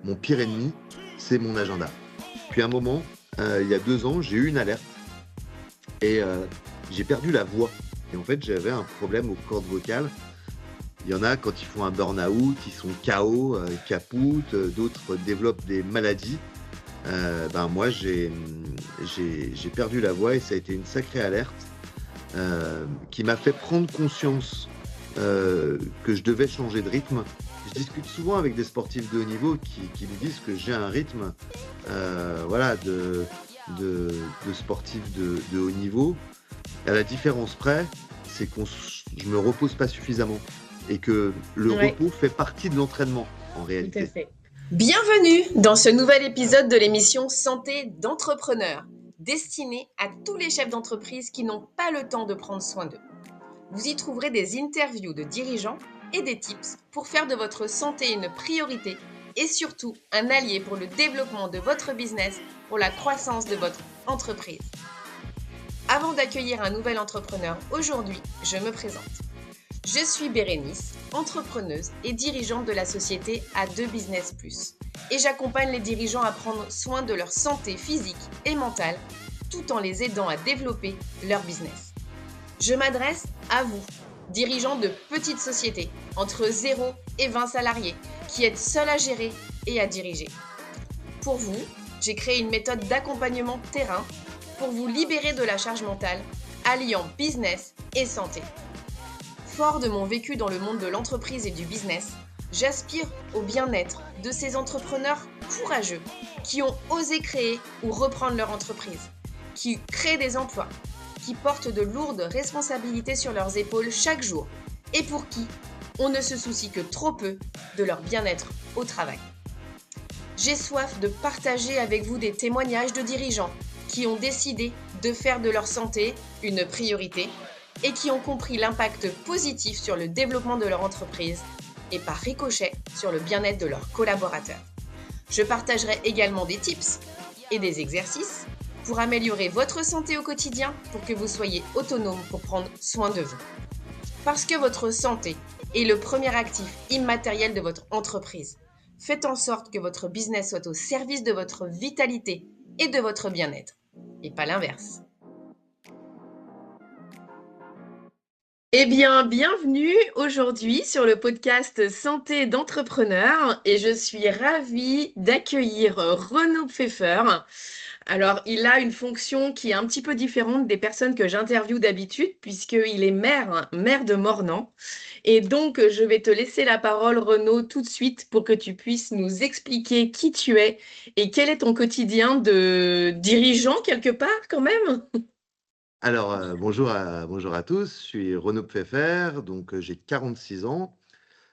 Mon pire ennemi, c'est mon agenda. Puis à un moment, il y a 2 ans, j'ai eu une alerte et j'ai perdu la voix et en fait, j'avais un problème aux cordes vocales. Il y en a quand ils font un burn-out, ils sont KO, ils capoutent, d'autres développent des maladies. Moi, j'ai perdu la voix et ça a été une sacrée alerte, qui m'a fait prendre conscience, que je devais changer de rythme. Je discute souvent avec des sportifs de haut niveau qui me disent que j'ai un rythme, voilà, de sportif de haut niveau. À la différence près, c'est je me repose pas suffisamment et que le Oui, repos fait partie de l'entraînement en tout à réalité. fait. Bienvenue dans ce nouvel épisode de l'émission Santé d'entrepreneurs, destiné à tous les chefs d'entreprise qui n'ont pas le temps de prendre soin d'eux. Vous y trouverez des interviews de dirigeants et des tips pour faire de votre santé une priorité et surtout un allié pour le développement de votre business, pour la croissance de votre entreprise. Avant d'accueillir un nouvel entrepreneur, aujourd'hui, je me présente. Je suis Bérénice, entrepreneuse et dirigeante de la société A2 Business Plus. Et j'accompagne les dirigeants à prendre soin de leur santé physique et mentale tout en les aidant à développer leur business. Je m'adresse à vous, dirigeants de petites sociétés entre 0 et 20 salariés qui êtes seuls à gérer et à diriger. Pour vous, j'ai créé une méthode d'accompagnement terrain pour vous libérer de la charge mentale, alliant business et santé. Fort de mon vécu dans le monde de l'entreprise et du business, j'aspire au bien-être de ces entrepreneurs courageux qui ont osé créer ou reprendre leur entreprise, qui créent des emplois, qui portent de lourdes responsabilités sur leurs épaules chaque jour et pour qui on ne se soucie que trop peu de leur bien-être au travail. J'ai soif de partager avec vous des témoignages de dirigeants qui ont décidé de faire de leur santé une priorité et qui ont compris l'impact positif sur le développement de leur entreprise et par ricochet sur le bien-être de leurs collaborateurs. Je partagerai également des tips et des exercices pour améliorer votre santé au quotidien pour que vous soyez autonome pour prendre soin de vous. Parce que votre santé est le premier actif immatériel de votre entreprise. Faites en sorte que votre business soit au service de votre vitalité et de votre bien-être, et pas l'inverse. Eh bien, bienvenue aujourd'hui sur le podcast Santé d'entrepreneur et je suis ravie d'accueillir Renaud Pfeffer. Alors, il a une fonction qui est un petit peu différente des personnes que j'interviewe d'habitude puisqu'il est maire de Mornan. Et donc, je vais te laisser la parole, Renaud, tout de suite pour que tu puisses nous expliquer qui tu es et quel est ton quotidien de dirigeant quelque part quand même. Alors, bonjour à tous, je suis Renaud Pfeffer, donc j'ai 46 ans.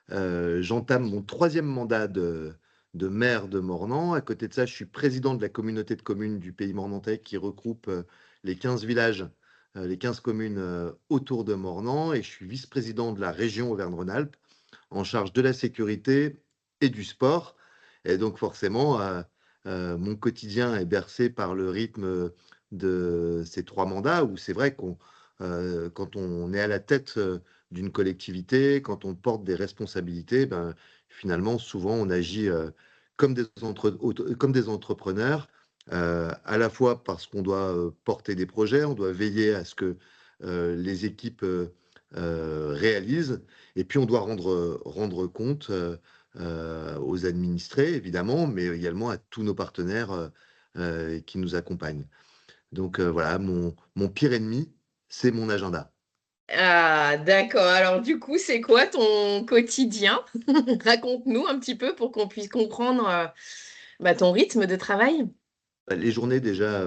J'entame mon troisième mandat de maire de Mornan. À côté de ça, je suis président de la communauté de communes du Pays mornantais qui regroupe les 15 villages, les 15 communes autour de Mornan. Et je suis vice-président de la région Auvergne-Rhône-Alpes en charge de la sécurité et du sport. Et donc forcément, mon quotidien est bercé par le rythme de ces 3 mandats où c'est vrai quand on est à la tête d'une collectivité, quand on porte des responsabilités, finalement, souvent, on agit comme des entrepreneurs, à la fois parce qu'on doit porter des projets, on doit veiller à ce que les équipes réalisent, et puis on doit rendre compte aux administrés, évidemment, mais également à tous nos partenaires qui nous accompagnent. Donc voilà, mon pire ennemi, c'est mon agenda. Ah, d'accord. Alors, du coup, c'est quoi ton quotidien? Raconte-nous un petit peu pour qu'on puisse comprendre ton rythme de travail. Les journées déjà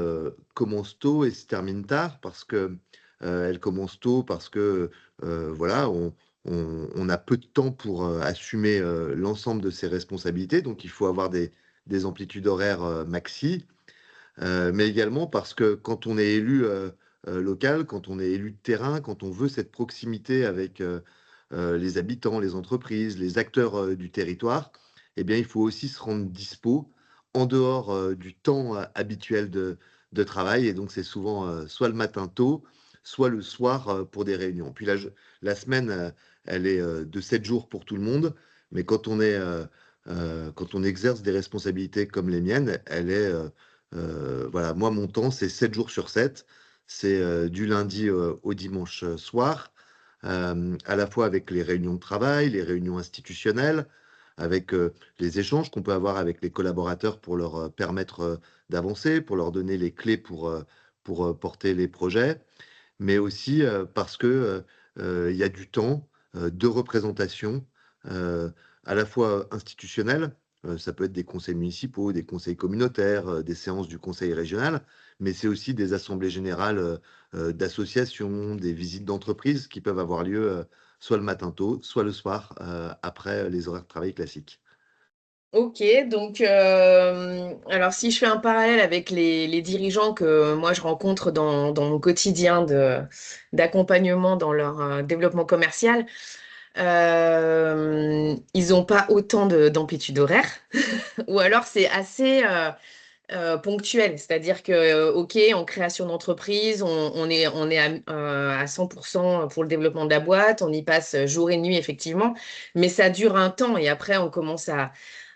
commencent tôt et se terminent tard parce que elles commencent tôt parce que voilà, on a peu de temps pour assumer l'ensemble de ses responsabilités, donc il faut avoir des amplitudes horaires maxi. Mais également parce que quand on est élu local, quand on est élu de terrain, quand on veut cette proximité avec les habitants, les entreprises, les acteurs du territoire, eh bien, il faut aussi se rendre dispo en dehors du temps habituel de travail. Et donc, c'est souvent soit le matin tôt, soit le soir pour des réunions. Puis la semaine, elle est de 7 jours pour tout le monde. Mais quand on est quand on exerce des responsabilités comme les miennes, elle est, voilà, moi, mon temps, c'est 7 jours sur 7. C'est du lundi au dimanche soir, à la fois avec les réunions de travail, les réunions institutionnelles, avec les échanges qu'on peut avoir avec les collaborateurs pour leur permettre d'avancer, pour leur donner les clés pour porter les projets, mais aussi parce que il y a du temps de représentation, heu, à la fois institutionnel, ça peut être des conseils municipaux, des conseils communautaires, des séances du conseil régional, mais c'est aussi des assemblées générales, d'associations, des visites d'entreprises qui peuvent avoir lieu, soit le matin tôt, soit le soir, après les horaires de travail classiques. OK, donc alors si je fais un parallèle avec les dirigeants que moi je rencontre dans mon quotidien d'accompagnement dans leur, développement commercial, ils ont pas autant d'amplitude horaire ou alors c'est assez, ponctuel. C'est-à-dire que, OK, en création d'entreprise, on est à 100 pour le développement de la boîte, on y passe jour et nuit effectivement, mais ça dure un temps et après on commence à,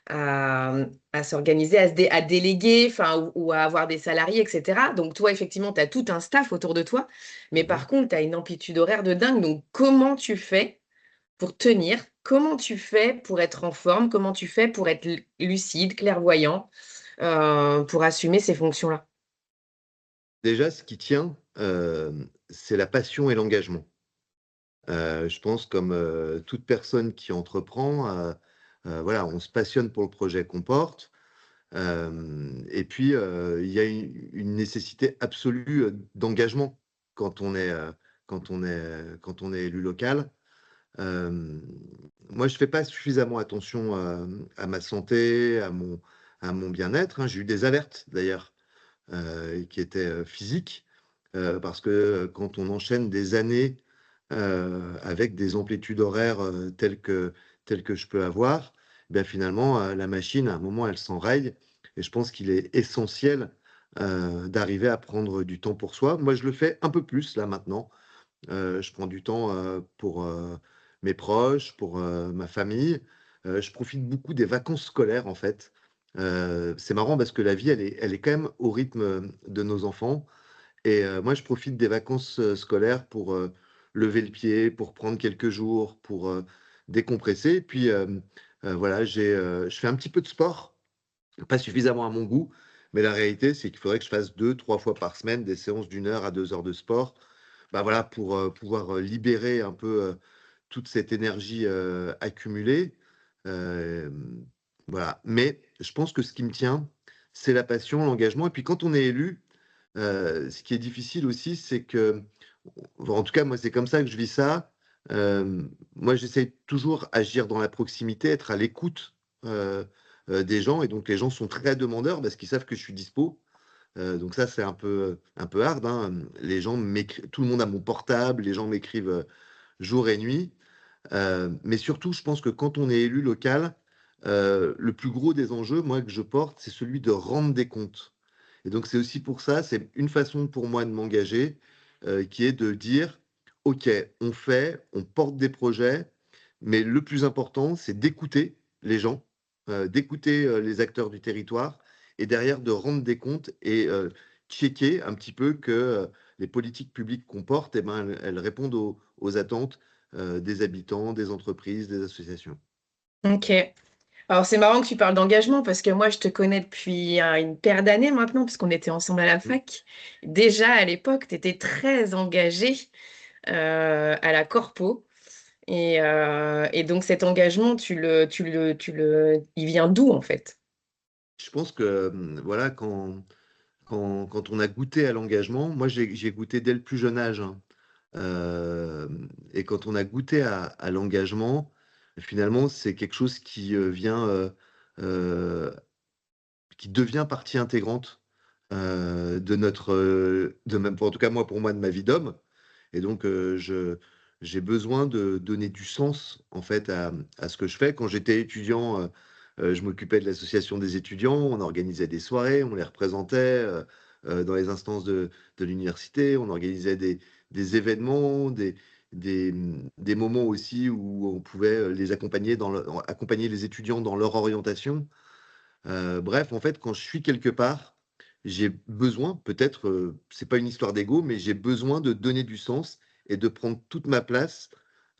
à s'organiser, à déléguer, enfin, ou à avoir des salariés, etc. Donc, toi, effectivement, tu as tout un staff autour de toi. Mais Mmh. par contre, tu as une amplitude horaire de dingue. Donc, comment tu fais pour tenir? Comment tu fais pour être en forme? Comment tu fais pour être lucide, clairvoyant, pour assumer ces fonctions-là? Déjà, ce qui tient, c'est la passion et l'engagement. Je pense comme, toute personne qui entreprend, voilà, on se passionne pour le projet qu'on porte, et puis, il y a une nécessité absolue, d'engagement quand on est, quand on est élu local. Hem, Moi, je fais pas suffisamment attention, à ma santé, à mon bien-être, hein. J'ai eu des alertes d'ailleurs, qui étaient, physiques, parce que, quand on enchaîne des années, avec des amplitudes horaires, telles que je peux avoir, ben finalement, la machine, à un moment, elle s'enraye et je pense qu'il est essentiel, d'arriver à prendre du temps pour soi. Moi, je le fais un peu plus là maintenant. Je prends du temps, pour, mes proches, pour, ma famille. Je profite beaucoup des vacances scolaires, en fait. C'est marrant parce que la vie, elle est quand même au rythme, de nos enfants et moi, je profite des vacances, scolaires pour, lever le pied, pour prendre quelques jours, pour, décompresser. Puis, voilà, je fais un petit peu de sport, pas suffisamment à mon goût, mais la réalité, c'est qu'il faudrait que je fasse 2, 3 fois par semaine des séances d'1 heure à 2 heures de sport. Bah, voilà, pour, pouvoir, libérer un peu, toute cette énergie, accumulée. Hem, voilà, mais je pense que ce qui me tient, c'est la passion, l'engagement et puis quand on est élu, ce qui est difficile aussi, c'est que en tout cas, moi, c'est comme ça que je vis ça. Moi, j'essaie toujours agir dans la proximité, être à l'écoute, des gens et donc les gens sont très demandeurs parce qu'ils savent que je suis dispo. Donc ça, c'est un peu hard, hein, les gens tout le monde a mon portable, les gens m'écrivent, jour et nuit. Mais surtout, je pense que quand on est élu local, le plus gros des enjeux, moi, que je porte, c'est celui de rendre des comptes. Et donc c'est aussi pour ça, c'est une façon pour moi de m'engager, qui est de dire: «OK, on fait, on porte des projets, mais le plus important, c'est d'écouter les gens, d'écouter, les acteurs du territoire et derrière de rendre des comptes et checker un petit peu que, les politiques publiques qu'on porte et ben, elles répondent aux attentes des habitants, des entreprises, des associations. OK. Alors, c'est marrant que tu parles d'engagement parce que moi, je te connais depuis une paire d'années maintenant, puisqu'on était ensemble à la Mmh. fac. Déjà, à l'époque, tu étais très engagé à la corpo. Et donc, cet engagement, il vient d'où en fait? Je pense que, voilà, quand on a goûté à l'engagement, moi j'ai goûté dès le plus jeune âge, hein. Et quand on a goûté à l'engagement, finalement, c'est quelque chose qui, heu, qui devient partie intégrante, de notre, de même en tout cas moi, pour moi, de ma vie d'homme. Et donc, j'ai besoin de donner du sens, en fait, à ce que je fais. Quand j'étais étudiant, je m'occupais de l'association des étudiants, on organisait des soirées, on les représentait, dans les instances de l'université, on organisait des événements, des moments aussi où on pouvait les accompagner accompagner les étudiants dans leur orientation. Bref, en fait, quand je suis quelque part, j'ai besoin, peut-être, c'est pas une histoire d'ego, mais j'ai besoin de donner du sens et de prendre toute ma place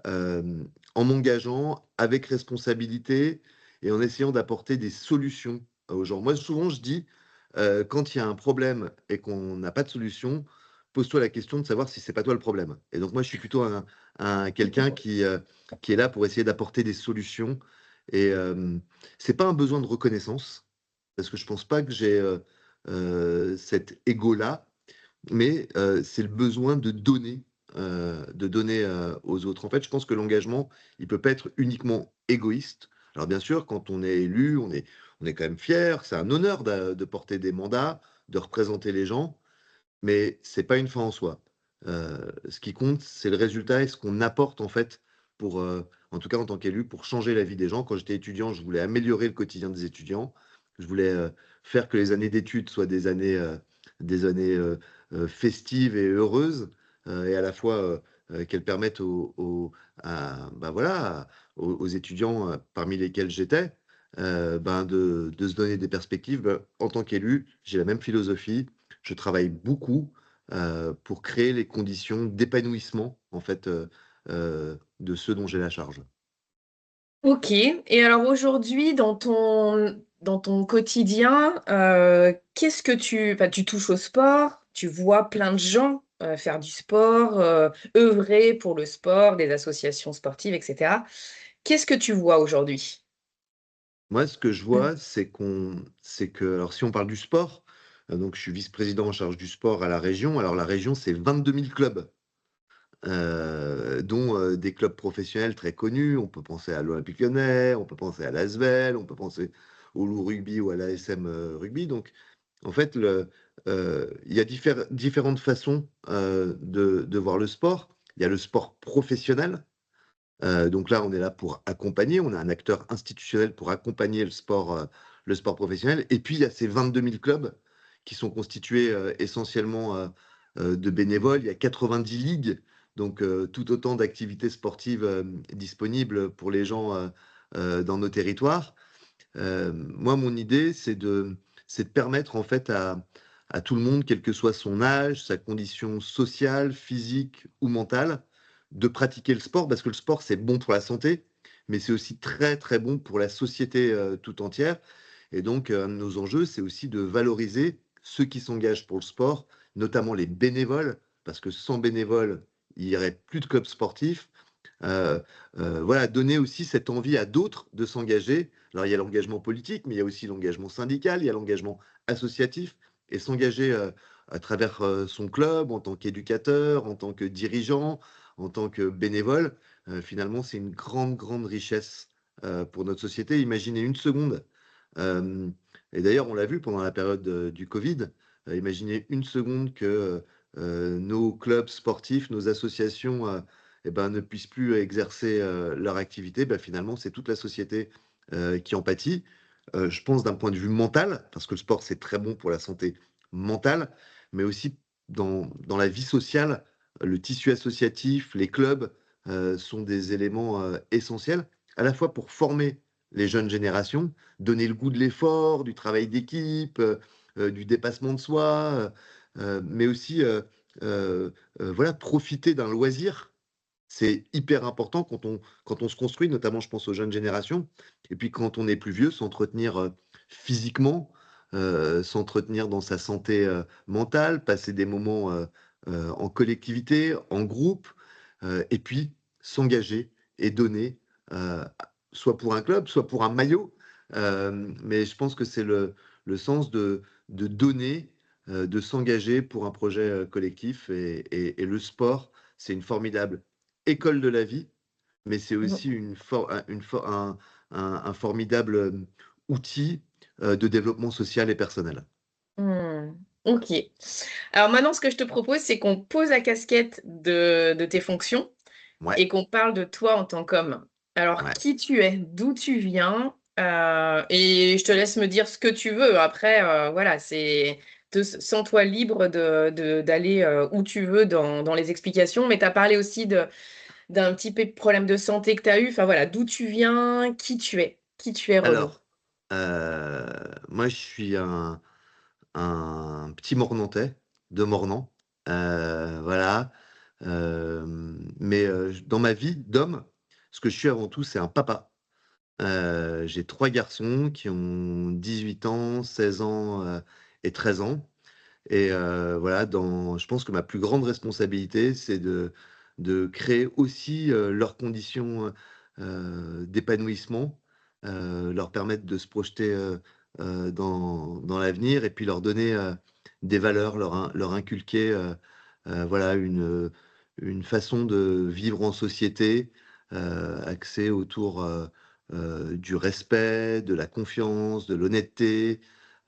en m'engageant avec responsabilité et en essayant d'apporter des solutions aux gens. Moi, souvent, je dis, quand il y a un problème et qu'on n'a pas de solution, pose-toi la question de savoir si c'est pas toi le problème. Et donc, moi, je suis plutôt quelqu'un qui est là pour essayer d'apporter des solutions. Et c'est pas un besoin de reconnaissance, parce que je pense pas que j'ai cet ego-là, mais c'est le besoin de donner aux autres. En fait, je pense que l'engagement, il peut pas être uniquement égoïste. Alors bien sûr, quand on est élu, on est quand même fier, c'est un honneur de porter des mandats, de représenter les gens, mais c'est pas une fin en soi. Ce qui compte, c'est le résultat et ce qu'on apporte en fait pour, en tout cas en tant qu'élu, pour changer la vie des gens. Quand j'étais étudiant, je voulais améliorer le quotidien des étudiants. Je voulais faire que les années d'études soient des années festives et heureuses, et à la fois qu'elles permettent bah voilà, aux étudiants parmi lesquels j'étais, ben de se donner des perspectives. Ben, en tant qu'élu, j'ai la même philosophie. Je travaille beaucoup pour créer les conditions d'épanouissement en fait de ceux dont j'ai la charge. Ok. Et alors aujourd'hui, dans ton quotidien, qu'est-ce que enfin, tu touches au sport, tu vois plein de gens faire du sport, œuvrer pour le sport, des associations sportives, etc. Qu'est-ce que tu vois aujourd'hui? Moi, ce que je Mm. vois, c'est que, alors si on parle du sport, donc je suis vice-président en charge du sport à la région. Alors la région, c'est 22 000 clubs, dont des clubs professionnels très connus. On peut penser à l'Olympique Lyonnais, on peut penser à l'ASVEL, on peut penser au Loup Rugby ou à l'ASM Rugby. Donc, en fait, il y a différentes façons de voir le sport. Il y a le sport professionnel. Donc là, on est là pour accompagner. On a un acteur institutionnel pour accompagner le sport professionnel. Et puis, il y a ces 22 000 clubs qui sont constitués essentiellement de bénévoles. Il y a 90 ligues, donc tout autant d'activités sportives disponibles pour les gens dans nos territoires. Moi, mon idée, c'est de permettre en fait à tout le monde, quel que soit son âge, sa condition sociale, physique ou mentale, de pratiquer le sport, parce que le sport, c'est bon pour la santé, mais c'est aussi très, très bon pour la société tout entière. Et donc, un de nos enjeux, c'est aussi de valoriser ceux qui s'engagent pour le sport, notamment les bénévoles, parce que sans bénévoles, il n'y aurait plus de clubs sportifs. Euh, voilà, donner aussi cette envie à d'autres de s'engager. Alors, il y a l'engagement politique, mais il y a aussi l'engagement syndical, il y a l'engagement associatif, et s'engager à travers son club, en tant qu'éducateur, en tant que dirigeant, en tant que bénévole, finalement, c'est une grande, grande richesse pour notre société. Imaginez une seconde, euh, et d'ailleurs, on l'a vu pendant la période du Covid, imaginez une seconde que nos clubs sportifs, nos associations, eh ben, ne puissent plus exercer leur activité. Ben, finalement, c'est toute la société qui en pâtit. Je pense d'un point de vue mental, parce que le sport, c'est très bon pour la santé mentale, mais aussi dans la vie sociale, le tissu associatif, les clubs sont des éléments essentiels, à la fois pour former les jeunes générations, donner le goût de l'effort, du travail d'équipe, du dépassement de soi, mais aussi voilà, profiter d'un loisir. C'est hyper important quand on se construit, notamment je pense aux jeunes générations, et puis quand on est plus vieux, s'entretenir physiquement, s'entretenir dans sa santé mentale, passer des moments en collectivité, en groupe, et puis s'engager et donner, euh, soit pour un club, soit pour un maillot. Mais je pense que c'est le sens de donner, de s'engager pour un projet collectif. Et le sport, c'est une formidable école de la vie, mais c'est aussi un formidable outil de développement social et personnel. Hmm. Ok. Alors maintenant, ce que je te propose, c'est qu'on pose la casquette de tes fonctions Ouais, et qu'on parle de toi en tant qu'homme. Alors, ouais. qui tu es, d'où tu viens, et je te laisse me dire ce que tu veux. Après, voilà, sens-toi libre d'aller où tu veux dans les explications. Mais tu as parlé aussi d'un petit problème de santé que tu as eu? Enfin voilà, d'où tu viens, qui tu es? Qui tu es, Renaud? Alors, moi, je suis un petit Mornantais, de Mornan, voilà, mais dans ma vie d'homme, ce que je suis avant tout, c'est un papa. J'ai 3 garçons qui ont 18 ans, 16 ans, et 13 ans. Et voilà, je pense que ma plus grande responsabilité, c'est de créer aussi, leurs conditions, d'épanouissement, leur permettre de se projeter, dans l'avenir et puis leur donner, des valeurs, leur inculquer, voilà une façon de vivre en société, axée autour, du respect, de la confiance, de l'honnêteté,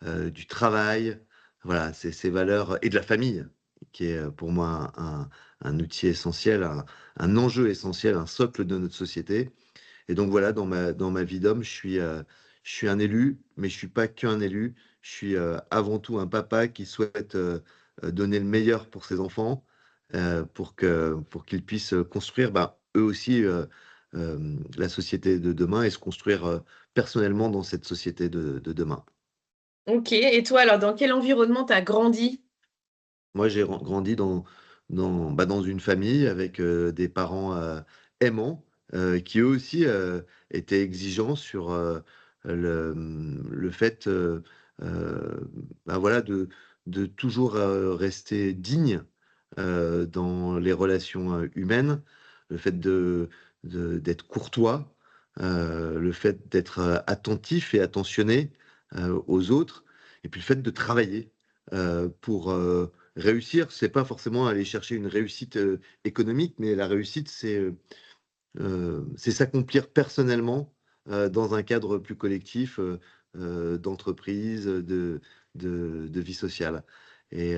du travail. Voilà, c'est ces valeurs et de la famille qui est, pour moi un outil essentiel, un enjeu essentiel, un socle de notre société. Et donc voilà, dans ma vie d'homme, je suis un élu, mais je suis pas qu'un élu. Je suis, avant tout un papa qui souhaite, donner le meilleur pour ses enfants, pour qu'ils puissent, construire, bah, eux aussi, la société de demain et se construire, personnellement dans cette société de demain. OK, et toi alors dans quel environnement tu as grandi? Moi, j'ai grandi dans une famille avec, des parents, aimants, qui eux aussi, étaient exigeants sur, le fait, bah, voilà de toujours, rester digne, dans les relations, humaines. Le fait d'être courtois, le fait d'être, attentif et attentionné, aux autres et puis le fait de travailler, pour, réussir. C'est pas forcément aller chercher une réussite, économique, mais la réussite, c'est s'accomplir personnellement, dans un cadre plus collectif, d'entreprise, de vie sociale et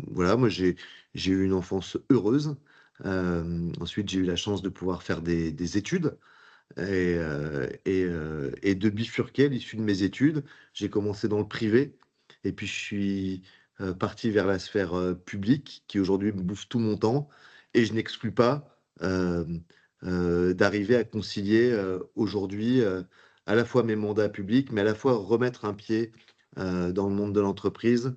voilà, moi j'ai eu une enfance heureuse. Ensuite, j'ai eu la chance de pouvoir faire des études et de bifurquer à l'issue de mes études. J'ai commencé dans le privé et puis je suis, parti vers la sphère, publique qui aujourd'hui me bouffe tout mon temps et je n'exclus pas, d'arriver à concilier, aujourd'hui, à la fois mes mandats publics, mais à la fois remettre un pied, dans le monde de l'entreprise,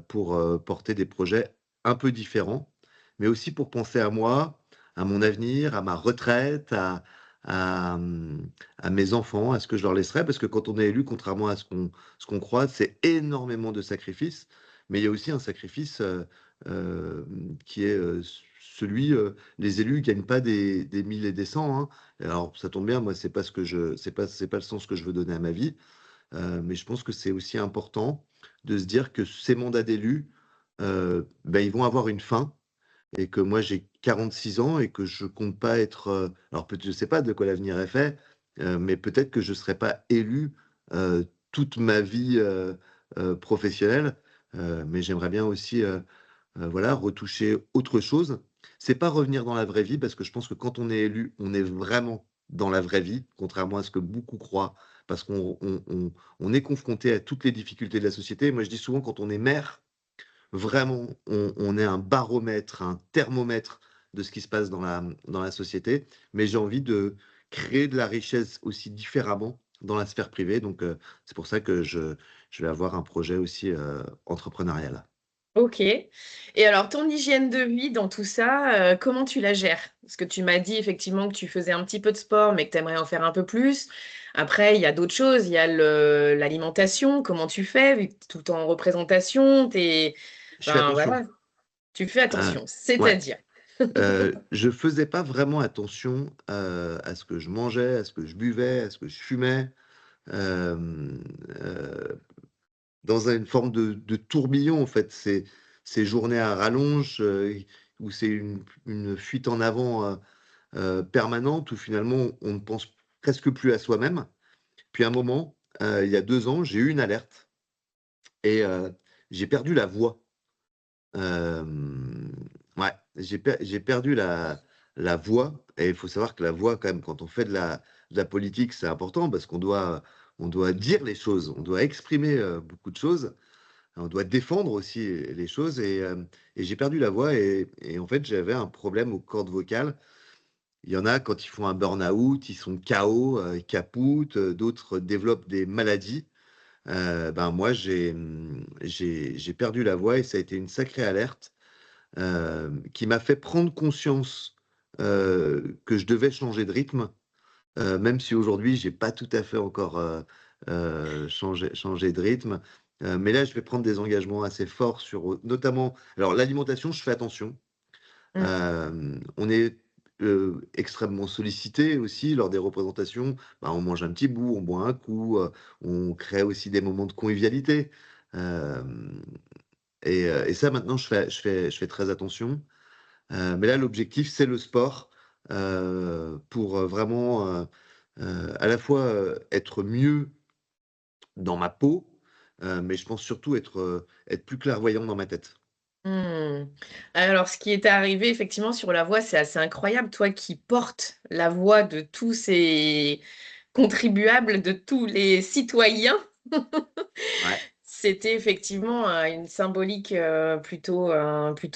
pour, porter des projets un peu différents, mais aussi pour penser à moi, à mon avenir, à ma retraite, à mes enfants, à ce que je leur laisserai. Parce que quand on est élu, contrairement à ce qu'on croit, c'est énormément de sacrifices, mais il y a aussi un sacrifice, qui est, celui, les élus gagnent pas des 1000 et des 100, hein. Alors ça tombe bien, moi c'est pas le sens que je veux donner à ma vie. Mais je pense que c'est aussi important de se dire que ces mandats d'élus, bah, ils vont avoir une fin et que moi j'ai 46 ans et que je compte pas être, alors peut-être je sais pas de quoi l'avenir est fait, mais peut-être que je serai pas élu, toute ma vie, professionnelle, mais j'aimerais bien aussi, voilà, retoucher autre chose. C'est pas revenir dans la vraie vie parce que je pense que quand on est élu, on est vraiment dans la vraie vie, contrairement à ce que beaucoup croient, parce qu'on est confronté à toutes les difficultés de la société. Moi, je dis souvent quand on est maire, vraiment, on est un baromètre, un thermomètre de ce qui se passe dans la société, mais j'ai envie de créer de la richesse aussi différemment dans la sphère privée, donc c'est pour ça que je vais avoir un projet aussi, entrepreneurial. OK, et alors ton hygiène de vie dans tout ça, comment tu la gères? Parce que tu m'as dit effectivement que tu faisais un petit peu de sport, mais que tu aimerais en faire un peu plus. Après, il y a d'autres choses, il y a l'alimentation, comment tu fais? Vu que tu es tout le temps en représentation, tu Je fais enfin attention. voilà, tu fais attention, Ouais. c'est-à-dire? Je faisais pas vraiment attention, à ce que je mangeais, à ce que je buvais, à ce que je fumais, hem, dans une forme de tourbillon, en fait. Ces journées à rallonge, où c'est une fuite en avant, permanente, où finalement on ne pense presque plus à soi-même. Puis à un moment, il y a 2 ans, j'ai eu une alerte et j'ai perdu la voix. Ouais, j'ai perdu la voix et il faut savoir que la voix quand même quand on fait de la politique, c'est important parce qu'on doit dire les choses, on doit exprimer, beaucoup de choses. on doit défendre aussi les choses et j'ai perdu la voix et en fait, j'avais un problème aux cordes vocales. Il y en a quand ils font un burn-out, ils sont KO, ils capoutent, d'autres développent des maladies. Ben moi j'ai perdu la voix et ça a été une sacrée alerte, qui m'a fait prendre conscience, que je devais changer de rythme, même si aujourd'hui j'ai pas tout à fait encore, changé de rythme. Mais là, je vais prendre des engagements assez forts sur, notamment alors l'alimentation, je fais attention. Mmh. On est, extrêmement sollicité aussi lors des représentations. Bah, on mange un petit bout, on boit un coup, on crée aussi des moments de convivialité. Hem et ça maintenant je fais très attention. Mais là l'objectif c'est le sport, pour, vraiment, à la fois, être mieux dans ma peau, mais je pense surtout être plus clairvoyant dans ma tête. Mmh. Alors ce qui est arrivé effectivement sur la voix, c'est assez incroyable. Toi qui portes la voix de tous ces contribuables, de tous les citoyens, Ouais, c'était effectivement, une symbolique, plutôt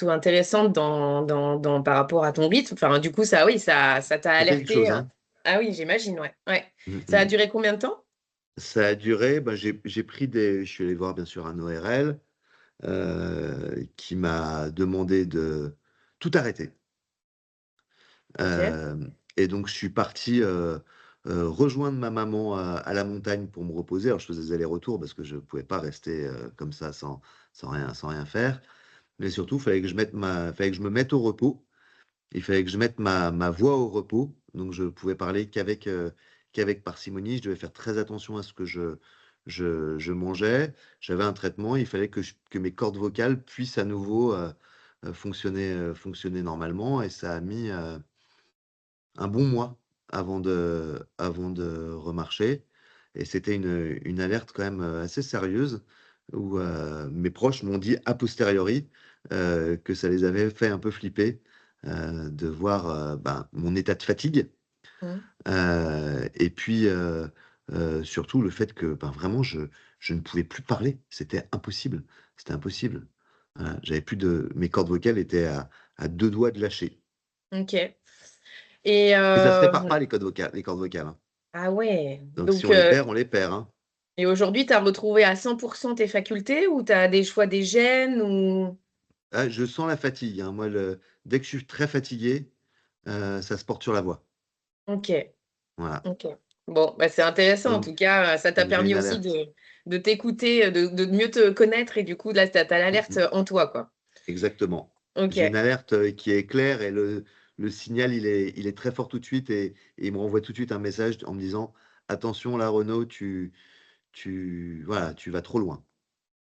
intéressante par rapport à ton rythme. Enfin, du coup, ça oui, ça t'a ça fait quelque alerté, chose, hein. ah oui, j'imagine, ouais, ouais. Mmh Ça a mh. duré combien de temps? Ça a duré, bah, j'ai pris des je suis allé voir bien sûr un ORL, qui m'a demandé de tout arrêter. OK. Et donc je suis parti, rejoindre ma maman à la montagne pour me reposer. Alors je faisais des allers-retours parce que je pouvais pas rester, comme ça sans rien faire. Mais surtout, fallait que je me mette au repos. Il fallait que je mette ma voix au repos. Donc je pouvais parler qu'avec parcimonie. Je devais faire très attention à ce que je mangeais. J'avais un traitement, il fallait que mes cordes vocales puissent à nouveau, fonctionner normalement et ça a mis, un bon mois avant de remarcher et c'était une alerte quand même, assez sérieuse où, mes proches m'ont dit a posteriori, que ça les avait fait un peu flipper, de voir, ben, mon état de fatigue, Mmh. et puis, surtout le fait que, ben, vraiment je ne pouvais plus parler. C'était impossible. Voilà, j'avais plus de mes cordes vocales étaient à 2 doigts de lâcher OK et et ça se répare pas les cordes vocales, hein. ah ouais, Donc si donc on les perd, hein. et aujourd'hui, tu as retrouvé à 100 tes facultés ou tu as des choix des gènes ou? Ah, je sens la fatigue, hein. Moi, dès que je suis très fatigué, ça se porte sur la voix. OK, Voilà. OK. Bon, bah, c'est intéressant en Donc tout cas, ça t'a donc j'ai permis une aussi alerte. de t'écouter, de mieux te connaître et du coup là, tu as Mmh l'alerte mh. en toi, quoi. Exactement. J'ai une OK. alerte, qui est claire et le signal, il est très fort tout de suite et il me renvoie tout de suite un message en me disant: «Attention là Renaud, tu voilà, tu vas trop loin».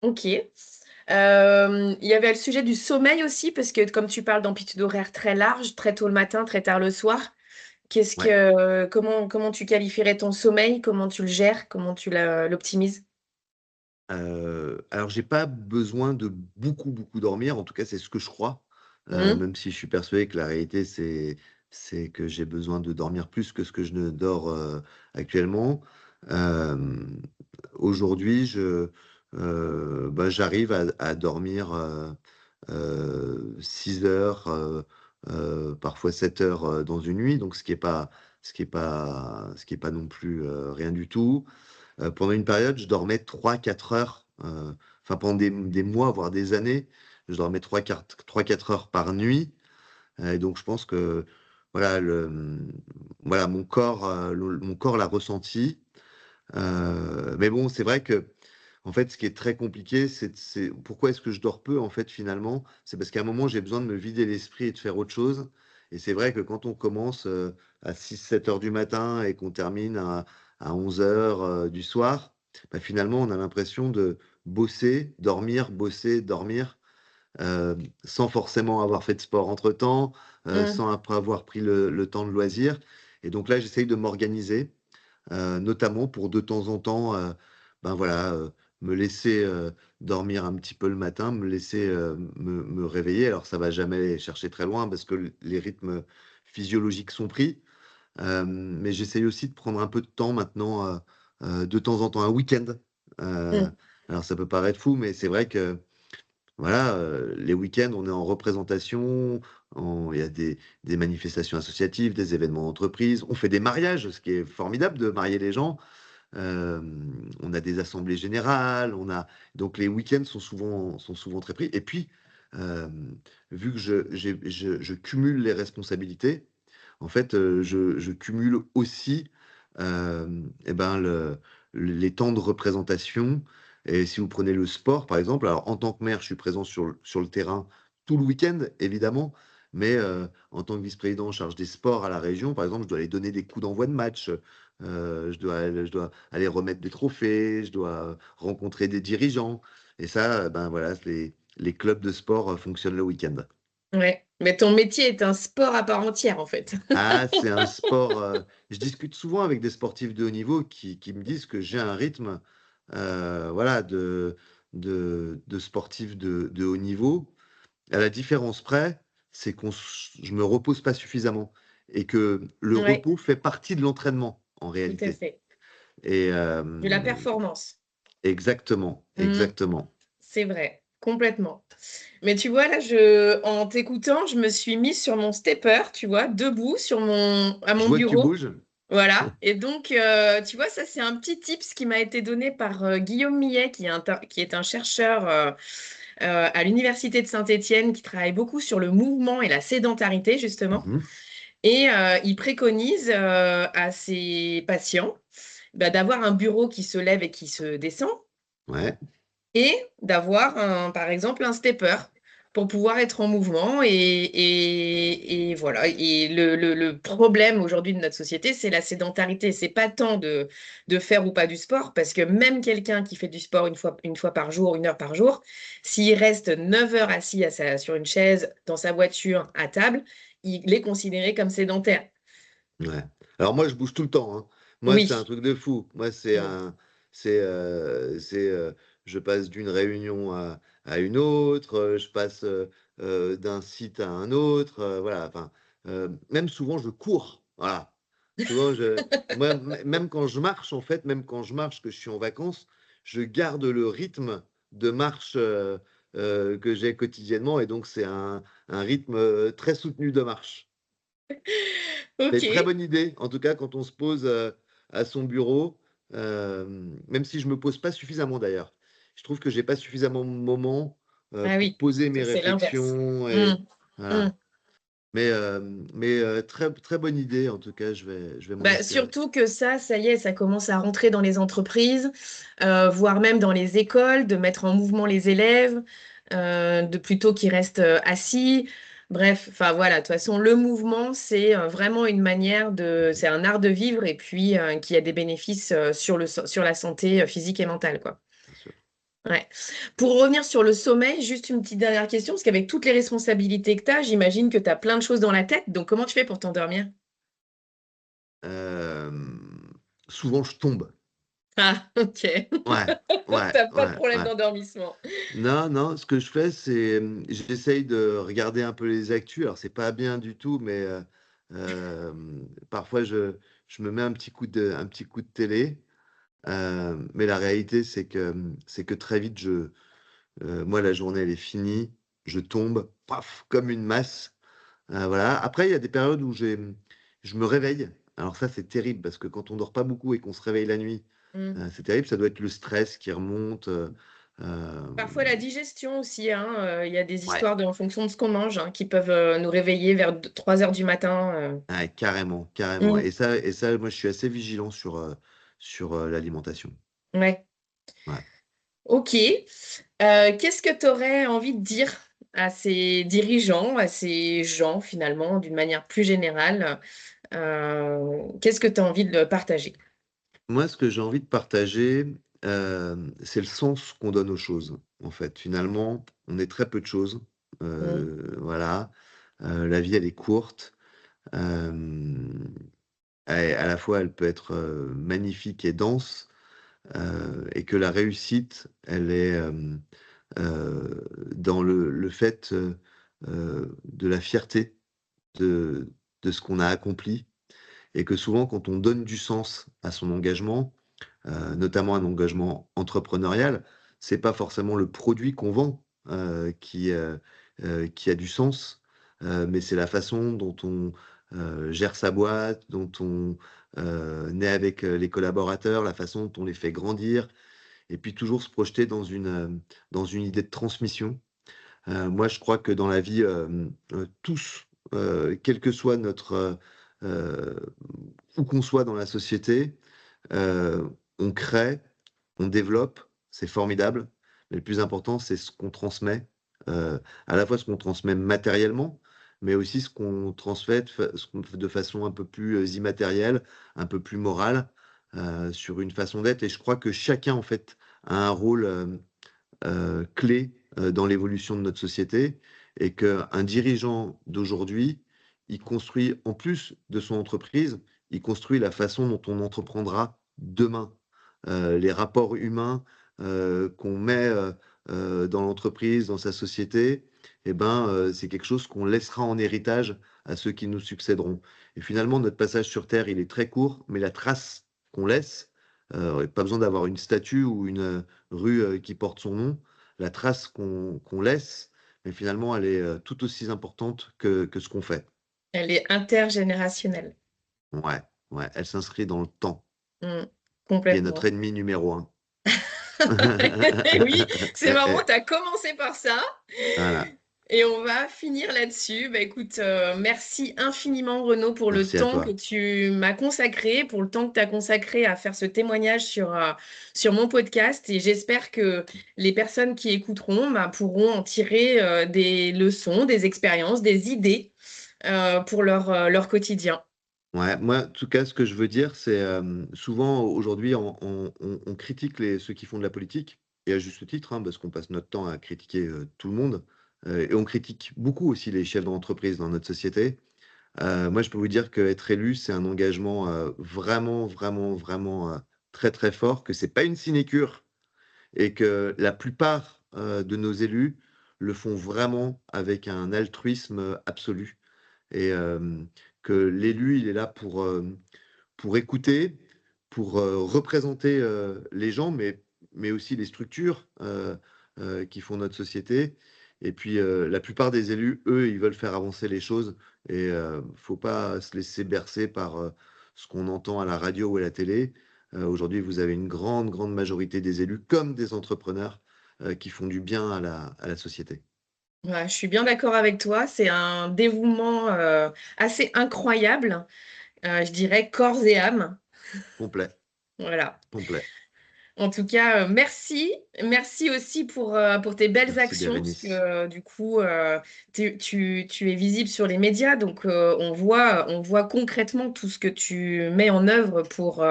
OK. Il y avait le sujet du sommeil aussi parce que comme tu parles d'amplitude horaire très large, très tôt le matin, très tard le soir, Ouais. comment tu qualifierais ton sommeil? Comment tu le gères? Comment tu l'optimises? Alors j'ai pas besoin de beaucoup, beaucoup dormir, en tout cas c'est ce que je crois, Mmh. même si je suis persuadé que la réalité c'est que j'ai besoin de dormir plus que ce que je ne dors, actuellement. Hem, Aujourd'hui bah, j'arrive à dormir, 6 heures, parfois 7 heures, dans une nuit, donc ce qui est pas non plus, rien du tout. Pendant une période, je dormais 3-4 heures, enfin pendant des mois, voire des années, je dormais 3-4 heures par nuit, et donc je pense que voilà voilà mon corps l'a ressenti. Mais bon, c'est vrai que en fait, ce qui est très compliqué, c'est pourquoi est-ce que je dors peu, en fait, finalement? C'est parce qu'à un moment, j'ai besoin de me vider l'esprit et de faire autre chose et c'est vrai que quand on commence, à 6-7 heures du matin et qu'on termine à 11 heures, du soir, bah, finalement, on a l'impression de bosser, dormir, sans forcément avoir fait de sport entre-temps, Mmh. sans après avoir pris le temps de loisir et donc là, j'essaye de m'organiser, notamment pour de temps en temps, ben, voilà, me laisser, dormir un petit peu le matin, me laisser, me réveiller. Alors ça va jamais chercher très loin parce que les rythmes physiologiques sont pris, mais j'essaye aussi de prendre un peu de temps maintenant, de temps en temps, un week-end, heu, Mmh. Alors ça peut paraître fou, mais c'est vrai que voilà, les week-ends, on est en représentation, il y a des manifestations associatives, des événements d'entreprise. On fait des mariages, ce qui est formidable de marier les gens. On a des assemblées générales, donc les week-ends sont souvent très pris. Et puis, vu que je cumule les responsabilités, en fait, je cumule aussi eh ben, les temps de représentation. Et si vous prenez le sport, par exemple, alors en tant que maire, je suis présent sur le terrain tout le week-end, évidemment, mais en tant que vice-président en charge des sports à la région, par exemple, je dois aller donner des coups d'envoi de match, je dois aller remettre des trophées, je dois rencontrer des dirigeants. Et ça, ben voilà, les clubs de sport fonctionnent le week-end. Ouais, mais ton métier est un sport à part entière, en fait. Ah, c'est un sport. Je discute souvent avec des sportifs de haut niveau qui me disent que j'ai un rythme, voilà, de sportif de haut niveau. À la différence près, c'est je me repose pas suffisamment et que le Ouais, repos fait partie de l'entraînement en tout à réalité. fait. Et De la performance. exactement, Mmh, exactement. c'est vrai, complètement. Mais tu vois, là, en t'écoutant, je me suis mise sur mon stepper, tu vois, debout à Je mon vois que tu bureau. bouges. Voilà. Et donc, tu vois, ça, c'est un petit tips qui m'a été donné par Guillaume Millet, qui est un chercheur à l'Université de Saint-Étienne, qui travaille beaucoup sur le mouvement et la sédentarité, justement. Mhm. Et il préconise à ses patients bah, d'avoir un bureau qui se lève et qui se descend Ouais, et d'avoir, par exemple, un stepper pour pouvoir être en mouvement. Et voilà. Et le problème aujourd'hui de notre société, c'est la sédentarité. C'est pas tant de faire ou pas du sport, parce que même quelqu'un qui fait du sport une fois par jour, 1 heure par jour, s'il reste 9 heures assis sur une chaise, dans sa voiture, à table, il est considéré comme sédentaire. ouais. Alors moi, je bouge tout le temps, hein. Moi, c'est un Oui. truc de fou. Moi, Mm. je passe d'une réunion à une autre, je passe d'un site à un autre, voilà. Enfin, même souvent, je cours. Voilà. Souvent, moi, même quand je marche, en fait, même quand je marche, que je suis en vacances, je garde le rythme de marche que j'ai quotidiennement, et donc c'est un rythme très soutenu de marche. Ok. Mais très bonne idée, en tout cas, quand on se pose à son bureau, même si je me pose pas suffisamment d'ailleurs. Je trouve que j'ai pas suffisamment de moments Ah pour oui, poser mes ça c'est l'inverse. réflexions Mm. et Mm. voilà. Mais très très bonne idée, en tout cas, je vais m'en Bah, inspirer. surtout que ça y est, ça commence à rentrer dans les entreprises, voire même dans les écoles, de mettre en mouvement les élèves, de plutôt qu'ils restent assis. Bref, enfin voilà, de toute façon, le mouvement, c'est vraiment une manière c'est un art de vivre et puis qui a des bénéfices sur la santé physique et mentale, quoi. Bien sûr. Ouais. Pour revenir sur le sommeil, juste une petite dernière question, parce qu'avec toutes les responsabilités que tu as, j'imagine que tu as plein de choses dans la tête. Donc, comment tu fais pour t'endormir? Euh, Souvent, je tombe. Ah, ok. Ouais, ouais, T'as pas de ouais, problème ouais. d'endormissement. Non, non, ce que je fais, c'est j'essaye de regarder un peu les actus. Alors, c'est pas bien du tout, mais parfois je me mets un petit coup de télé. Mais la réalité, c'est que très vite, moi, la journée, elle est finie. Je tombe, paf, comme une masse. Voilà. Après, il y a des périodes où je me réveille. Alors ça, c'est terrible parce que quand on dort pas beaucoup et qu'on se réveille la nuit, Hmm. c'est terrible. Ça doit être le stress qui remonte. Euh, Parfois la digestion aussi, hein. Il y a des ouais. histoires en fonction de ce qu'on mange, hein, qui peuvent nous réveiller vers 3 heures du matin. Ah, carrément, carrément. Hmm. Et ça, moi, je suis assez vigilant sur l'alimentation. Ouais. Ouais. Ok. Qu'est-ce que tu aurais envie de dire à ces dirigeants, à ces gens finalement, d'une manière plus générale? Qu'est-ce que tu as envie de partager? Moi, ce que j'ai envie de partager, c'est le sens qu'on donne aux choses, en fait. Finalement, on est très peu de choses. Hmm. Voilà. La vie, elle est courte. Hem, à la fois, elle peut être magnifique et dense, et que la réussite, elle est dans le fait de la fierté de, de ce qu'on a accompli. Et que souvent, quand on donne du sens à son engagement, notamment un engagement entrepreneurial, c'est pas forcément le produit qu'on vend qui a du sens, mais c'est la façon dont on gère sa boîte, dont on est avec les collaborateurs, la façon dont on les fait grandir, et puis toujours se projeter dans une idée de transmission. Moi, je crois que dans la vie, tous, quel que soit notre, où qu'on soit dans la société, on crée, on développe, c'est formidable, mais le plus important, c'est ce qu'on transmet, à la fois ce qu'on transmet matériellement, mais aussi ce qu'on transmet de façon un peu plus, immatérielle, un peu plus morale, sur une façon d'être, et je crois que chacun, en fait, a un rôle, clé, dans l'évolution de notre société, et qu'un dirigeant d'aujourd'hui, il construit, en plus de son entreprise, il construit la façon dont on entreprendra demain. Les rapports humains, qu'on met, dans l'entreprise, dans sa société, et ben, c'est quelque chose qu'on laissera en héritage à ceux qui nous succéderont, et finalement, notre passage sur terre, il est très court, mais la trace qu'on laisse, pas besoin d'avoir une statue ou une, rue, qui porte son nom. La trace qu'on laisse, mais finalement, elle est, tout aussi importante que ce qu'on fait. Elle est intergénérationnelle. Ouais, ouais, elle s'inscrit dans le temps, Mmh, qui est notre complètement. ennemi numéro un. Oui, c'est marrant, tu as commencé par ça Voilà, et on va finir là-dessus. Bah, écoute, merci infiniment Renaud pour le merci à temps que toi. tu m'as consacré, pour le temps que tu as consacré à faire ce témoignage sur mon podcast, et j'espère que les personnes qui écouteront, bah, pourront en tirer, des leçons, des expériences, des idées, pour leur quotidien. Ouais, moi, en tout cas, ce que je veux dire, c'est, souvent aujourd'hui, on critique ceux qui font de la politique, et à juste titre, hein, parce qu'on passe notre temps à critiquer, tout le monde, et on critique beaucoup aussi les chefs d'entreprise dans notre société. Moi, je peux vous dire qu'être élu, c'est un engagement, vraiment, vraiment, vraiment, très, très fort, que c'est pas une sinécure, et que la plupart, de nos élus le font vraiment avec un altruisme, absolu, et que l'élu, il est là pour écouter, pour, représenter, les gens, mais aussi les structures, qui font notre société, et puis, la plupart des élus, eux, ils veulent faire avancer les choses, et faut pas se laisser bercer par, ce qu'on entend à la radio ou à la télé. Aujourd'hui, vous avez une grande, grande majorité des élus, comme des entrepreneurs, qui font du bien à la société. Ouais, je suis bien d'accord avec toi. C'est un dévouement, assez incroyable, je dirais corps et âme. Complet, Voilà. complet. En tout cas, merci. Merci aussi pour tes belles Merci actions, parce que, Bérénice. du coup, tu es visible sur les médias, donc on voit concrètement tout ce que tu mets en œuvre pour,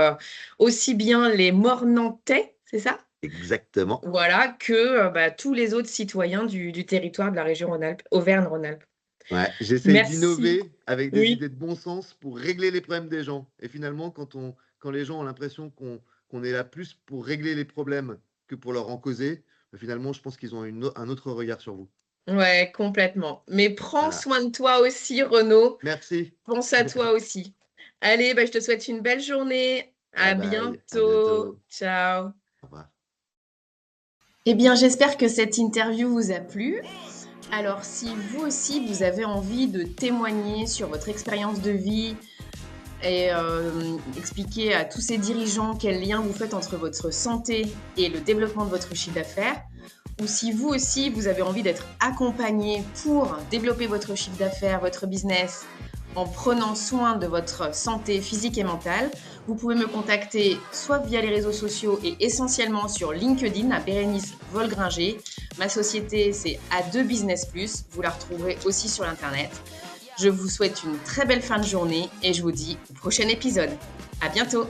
aussi bien les Mornantais, c'est ça? Exactement. Voilà, que, bah, tous les autres citoyens du territoire de la région Rhône-Alpes, Auvergne-Rhône-Alpes. Ouais, j'essaye Merci. d'innover avec des Oui. idées de bon sens pour régler les problèmes des gens, et finalement, quand les gens ont l'impression qu'on est là plus pour régler les problèmes que pour leur en causer, bah, finalement, je pense qu'ils ont un autre regard sur vous. Ouais, complètement. Mais prends Voilà. soin de toi aussi, Renaud. Merci. Pense à toi aussi. Allez, bah, je te souhaite une belle journée. Bye À bye, à bientôt. bientôt. Ciao. Au revoir. Eh bien, j'espère que cette interview vous a plu. Alors, si vous aussi, vous avez envie de témoigner sur votre expérience de vie et expliquer à tous ces dirigeants quel lien vous faites entre votre santé et le développement de votre chiffre d'affaires, ou si vous aussi, vous avez envie d'être accompagné pour développer votre chiffre d'affaires, votre business, en prenant soin de votre santé physique et mentale, vous pouvez me contacter soit via les réseaux sociaux et essentiellement sur LinkedIn à Bérénice Volgringer. Ma société, c'est A2 Business Plus. Vous la retrouverez aussi sur l'Internet. Je vous souhaite une très belle fin de journée et je vous dis au prochain épisode. À bientôt!